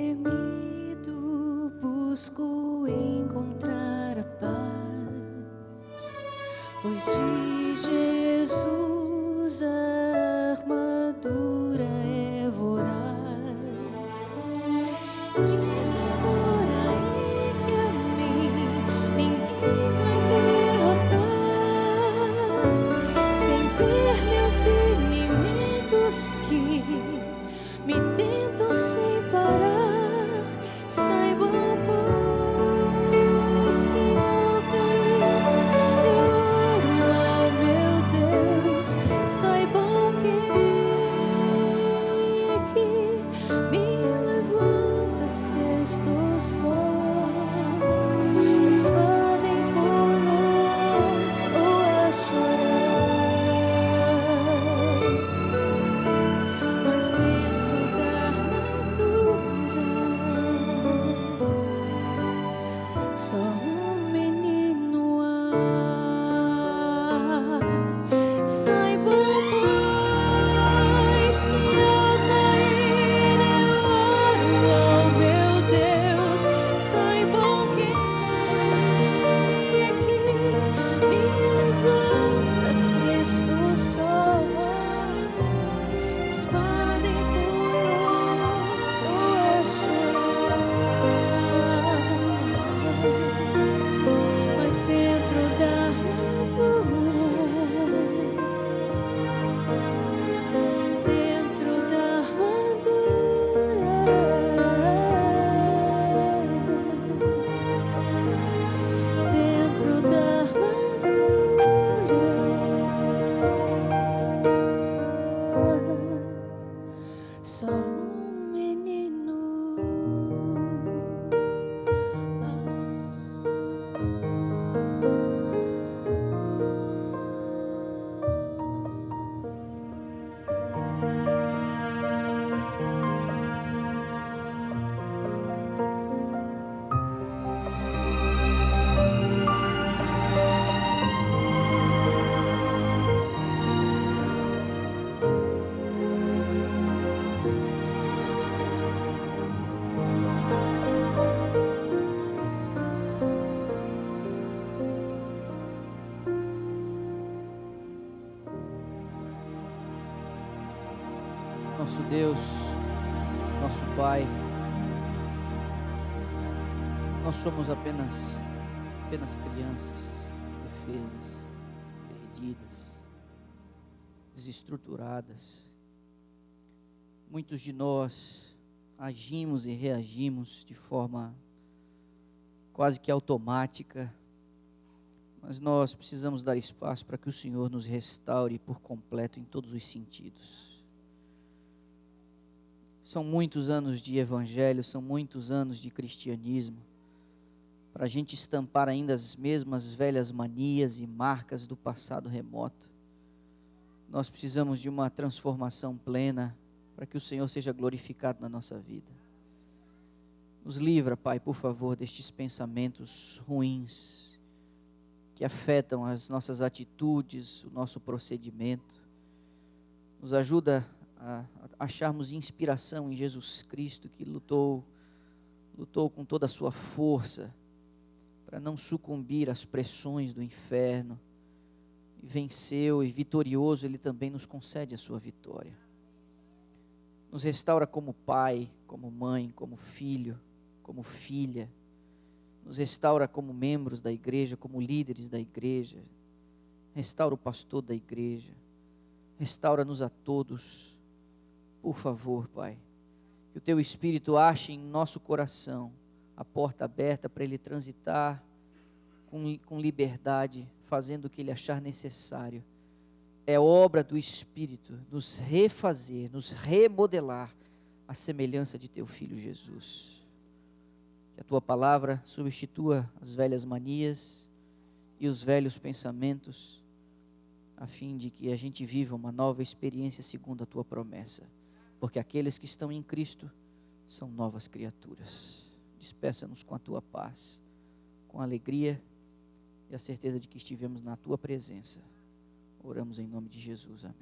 B: destemido, busco encontrar a paz, pois de Jesus a armadura é voraz. Dizem por aí que a mim ninguém vai derrotar, sem ver meus inimigos que me tentam sem parar. Saibam, pois, que ao cair eu oro ao meu Deus. Saibam que me levanta se estou só. Espada em punho, estou a chorar, mas dentro da armadura só um menino há. Saibam, pois, que ao cair eu oro ao meu Deus. Saibam que me
A: Nosso Deus, nosso Pai, nós somos apenas crianças, indefesas, perdidas, desestruturadas. Muitos de nós agimos e reagimos de forma quase que automática, mas nós precisamos dar espaço para que o Senhor nos restaure por completo em todos os sentidos. São muitos anos de evangelho, são muitos anos de cristianismo, para a gente estampar ainda as mesmas velhas manias e marcas do passado remoto. Nós precisamos de uma transformação plena, para que o Senhor seja glorificado na nossa vida. Nos livra, Pai, por favor, destes pensamentos ruins, que afetam as nossas atitudes, o nosso procedimento. Nos ajuda a acharmos inspiração em Jesus Cristo, que lutou com toda a sua força, para não sucumbir às pressões do inferno, e venceu, e vitorioso Ele também nos concede a sua vitória. Nos restaura como pai, como mãe, como filho, como filha. Nos restaura como membros da igreja, como líderes da igreja. Restaura o pastor da igreja. Restaura-nos a todos. Por favor, Pai, que o Teu Espírito ache em nosso coração a porta aberta para Ele transitar com liberdade, fazendo o que Ele achar necessário. É obra do Espírito nos refazer, nos remodelar à semelhança de Teu Filho Jesus. Que a Tua palavra substitua as velhas manias e os velhos pensamentos, a fim de que a gente viva uma nova experiência segundo a Tua promessa. Porque aqueles que estão em Cristo são novas criaturas. Despeça-nos com a Tua paz, com alegria e a certeza de que estivemos na Tua presença. Oramos em nome de Jesus, amém.